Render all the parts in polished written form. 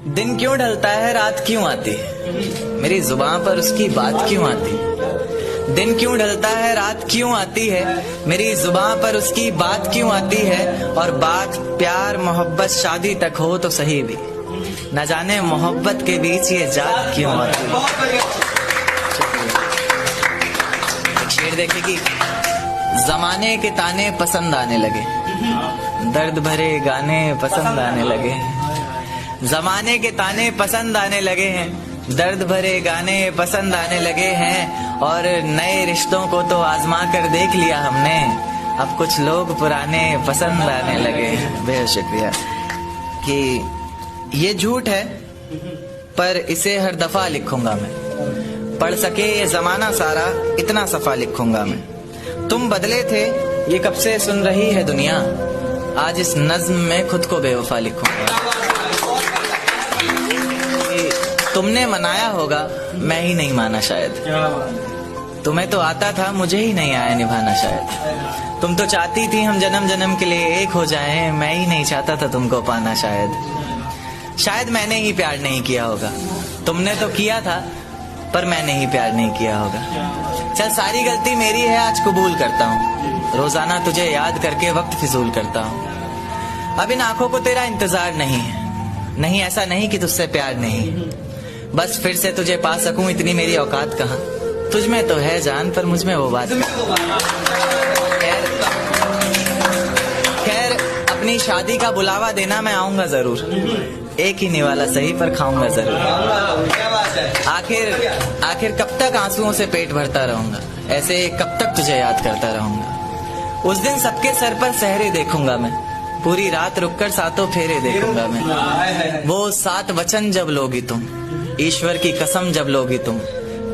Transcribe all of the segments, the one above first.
दिन क्यों ढलता है रात क्यों आती है, मेरी जुबान पर उसकी बात क्यों आती है। दिन क्यों ढलता है रात क्यों आती है, मेरी जुबान पर उसकी बात क्यों आती है। और बात प्यार मोहब्बत शादी तक हो तो सही भी, न जाने मोहब्बत के बीच ये जात क्यों आती है। एक शेर देखे कि जमाने के ताने पसंद आने लगे, दर्द भरे गाने पसंद आने लगे। जमाने के ताने पसंद आने लगे हैं, दर्द भरे गाने पसंद आने लगे हैं। और नए रिश्तों को तो आजमा कर देख लिया हमने, अब कुछ लोग पुराने पसंद आने लगे। बेहद शुक्रिया। कि ये झूठ है पर इसे हर दफा लिखूंगा मैं, पढ़ सके ये जमाना सारा इतना सफा लिखूंगा मैं। तुम बदले थे ये कब से सुन रही है दुनिया, आज इस नज्म में खुद को बेवफा लिखूंगा। तुमने मनाया होगा मैं ही नहीं माना शायद, तुम्हें तो आता था मुझे ही नहीं आया निभाना शायद। तुम तो चाहती थी हम जन्म जन्म के लिए एक हो जाएं, मैं ही नहीं चाहता था तुमको पाना शायद मैंने ही प्यार नहीं किया होगा, तुमने तो किया था पर मैंने ही प्यार नहीं किया होगा। चल सारी गलती मेरी है आज कबूल करता हूँ, रोजाना तुझे याद करके वक्त फिजूल करता हूँ। अब इन आंखों को तेरा इंतजार नहीं है, नहीं ऐसा नहीं कि तुझसे प्यार नहीं, बस फिर से तुझे पा सकूं इतनी मेरी औकात कहाँ। तुझ में तो है जान पर मुझ में वो बात। खैर अपनी शादी का बुलावा देना मैं आऊंगा जरूर, एक ही निवाला सही पर खाऊंगा जरूर। आखिर कब तक आंसुओं से पेट भरता रहूंगा, ऐसे कब तक तुझे याद करता रहूंगा। उस दिन सबके सर पर सहरे देखूंगा मैं, पूरी रात रुककर सातों फेरे देखूंगा मैं। वो 7 वचन जब लोगी तुम, ईश्वर की कसम जब लोगी तुम,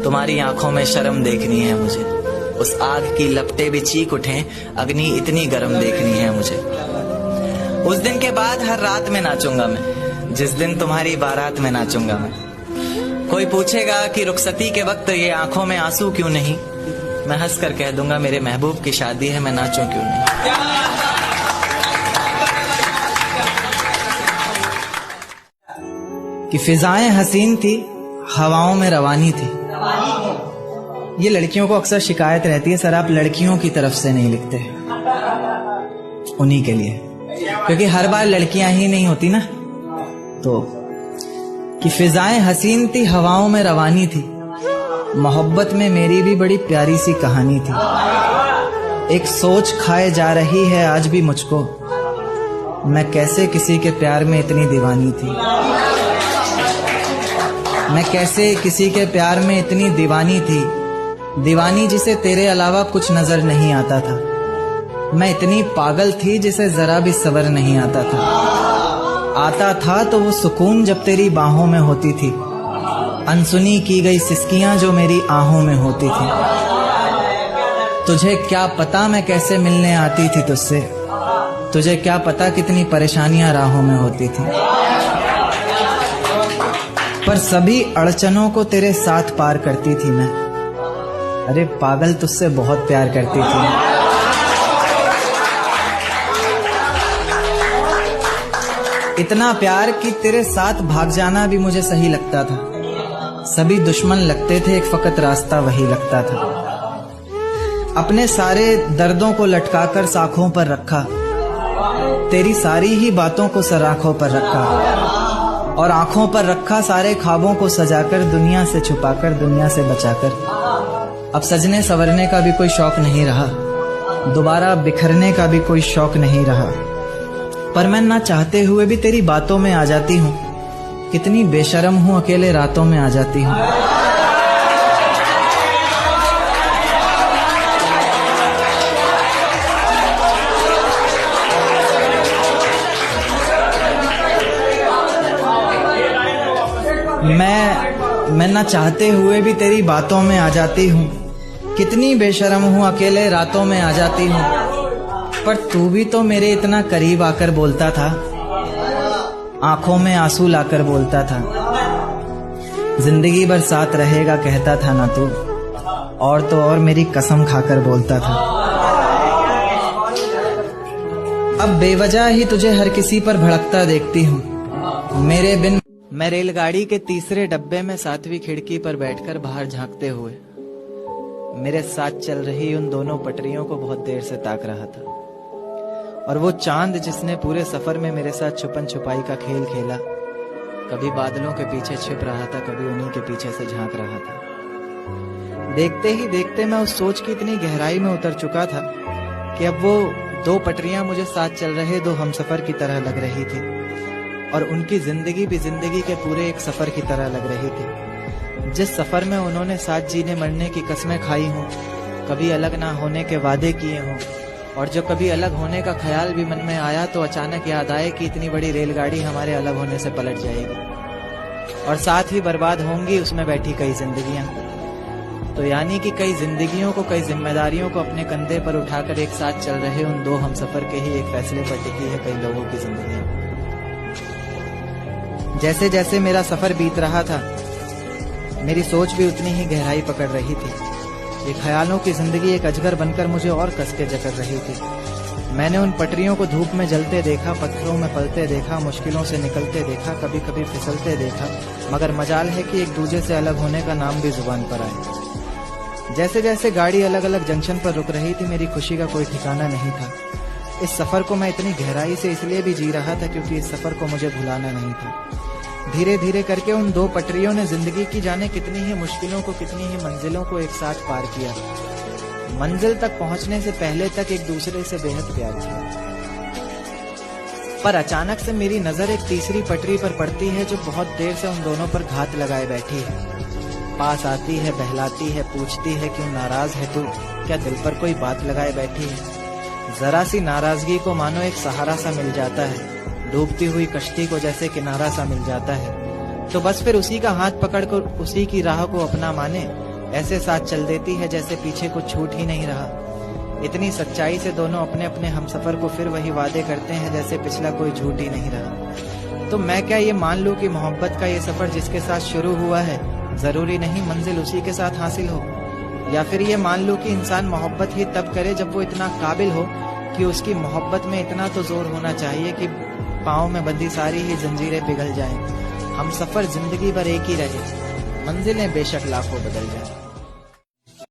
तुम्हारी आंखों में शर्म देखनी है मुझे। उस आग की लपटें भी चीख उठें, अग्नि इतनी गर्म देखनी है मुझे। उस दिन के बाद हर रात में नाचूंगा मैं, जिस दिन तुम्हारी बारात में नाचूंगा मैं। कोई पूछेगा कि रुखसती के वक्त ये आंखों में आंसू क्यों नहीं, मैं हंस कर कह दूंगा मेरे महबूब की शादी है, मैं नाचूं क्यों नहीं। कि फिजाएं हसीन थी हवाओं में रवानी थी। ये लड़कियों को अक्सर शिकायत रहती है, सर आप लड़कियों की तरफ से नहीं लिखते, उन्हीं के लिए, क्योंकि हर बार लड़कियां ही नहीं होती ना। तो कि फिजाएं हसीन थी हवाओं में रवानी थी, मोहब्बत में मेरी भी बड़ी प्यारी सी कहानी थी। एक सोच खाए जा रही है आज भी मुझको, मैं कैसे किसी के प्यार में इतनी दीवानी थी। मैं कैसे किसी के प्यार में इतनी दीवानी थी, दीवानी जिसे तेरे अलावा कुछ नजर नहीं आता था। मैं इतनी पागल थी जिसे जरा भी सब्र नहीं आता था तो वो सुकून जब तेरी बाहों में होती थी, अनसुनी की गई सिसकियां जो मेरी आहों में होती थी। तुझे क्या पता मैं कैसे मिलने आती थी तुझसे, तुझे क्या पता कितनी परेशानियां राहों में होती थी। पर सभी अड़चनों को तेरे साथ पार करती थी मैं, अरे पागल तुझसे बहुत प्यार करती थी। इतना प्यार कि तेरे साथ भाग जाना भी मुझे सही लगता था। सभी दुश्मन लगते थे, एक फकत रास्ता वही लगता था। अपने सारे दर्दों को लटकाकर साखों पर रखा, तेरी सारी ही बातों को सराखों पर रखा, और आंखों पर रखा सारे ख्वाबों को सजाकर, दुनिया से छुपाकर दुनिया से बचाकर। अब सजने संवरने का भी कोई शौक नहीं रहा, दोबारा बिखरने का भी कोई शौक नहीं रहा। पर मैं ना चाहते हुए भी तेरी बातों में आ जाती हूँ, कितनी बेशर्म हूँ अकेले रातों में आ जाती हूँ। मैं ना चाहते हुए भी तेरी बातों में आ जाती हूँ, कितनी बेशर्म हूँ अकेले रातों में आ जाती हूँ। पर तू भी तो मेरे इतना करीब आकर बोलता था, आंखों में आंसू लाकर बोलता था, जिंदगी भर साथ रहेगा कहता था ना तू, और तो और मेरी कसम खाकर बोलता था। अब बेवजह ही तुझे हर किसी पर भड़कता देखती हूँ, मेरे बिन मैं रेलगाड़ी के तीसरे डब्बे में 7वीं खिड़की पर बैठकर बाहर झांकते हुए मेरे साथ चल रही उन दोनों पटरियों को बहुत देर से ताक रहा था। और वो चांद जिसने पूरे सफर में मेरे साथ छुपन छुपाई का खेल खेला, कभी बादलों के पीछे छिप रहा था, कभी उन्हीं के पीछे से झांक रहा था। देखते ही देखते मैं उस सोच की इतनी गहराई में उतर चुका था कि अब वो दो पटरियां मुझे साथ चल रहे दो हमसफर की तरह लग रही थी, और उनकी जिंदगी भी जिंदगी के पूरे एक सफर की तरह लग रही थी। जिस सफर में उन्होंने साथ जीने मरने की कस्में खाई हों, कभी अलग ना होने के वादे किए हों, और जो कभी अलग होने का ख्याल भी मन में आया तो अचानक याद आए कि इतनी बड़ी रेलगाड़ी हमारे अलग होने से पलट जाएगी और साथ ही बर्बाद होंगी उसमें बैठी कई जिंदगियां। तो यानी कि कई जिंदगियों को, कई जिम्मेदारियों को अपने कंधे पर उठाकर एक साथ चल रहे उन दो हमसफर के ही एक फैसले पर टिकी है कई लोगों की जिंदगियां। जैसे जैसे मेरा सफर बीत रहा था, मेरी सोच भी उतनी ही गहराई पकड़ रही थी। ये ख्यालों की जिंदगी एक अजगर बनकर मुझे और कस के जकड़ रही थी। मैंने उन पटरियों को धूप में जलते देखा, पत्थरों में पलते देखा, मुश्किलों से निकलते देखा, कभी कभी फिसलते देखा, मगर मजाल है कि एक दूजे से अलग होने का नाम भी जुबान पर आए। जैसे जैसे गाड़ी अलग अलग जंक्शन पर रुक रही थी, मेरी खुशी का कोई ठिकाना नहीं था। इस सफर को मैं इतनी गहराई से इसलिए भी जी रहा था क्योंकि इस सफर को मुझे भुलाना नहीं था। धीरे धीरे करके उन दो पटरियों ने जिंदगी की जाने कितनी ही मुश्किलों को, कितनी ही मंजिलों को एक साथ पार किया। मंजिल तक पहुंचने से पहले तक एक दूसरे से बेहद प्यार किया। पर अचानक से मेरी नजर एक तीसरी पटरी पर पड़ती है जो बहुत देर से उन दोनों पर घात लगाए बैठी है। पास आती है, बहलाती है, पूछती है क्यों नाराज है तू, क्या दिल पर कोई बात लगाए बैठी है। जरा सी नाराजगी को मानो एक सहारा सा मिल जाता है, डूबती हुई कश्ती को जैसे किनारा सा मिल जाता है। तो बस फिर उसी का हाथ पकड़कर उसी की राह को अपना माने, ऐसे साथ चल देती है जैसे पीछे कुछ छूट ही नहीं रहा। इतनी सच्चाई से दोनों अपने अपने हमसफर को फिर वही वादे करते हैं जैसे पिछला कोई झूठ ही नहीं रहा। तो मैं क्या ये मान लूं कि मोहब्बत का ये सफर जिसके साथ शुरू हुआ है, जरूरी नहीं मंजिल उसी के साथ हासिल हो। या फिर ये मान लूं कि इंसान मोहब्बत ही तब करे जब वो इतना काबिल हो कि उसकी मोहब्बत में इतना तो जोर होना चाहिए कि पाँव में बंधी सारी ही जंजीरें पिघल जाएं। हम सफर जिंदगी भर एक ही रहे, मंजिलें बेशक लाखों बदल जाएं।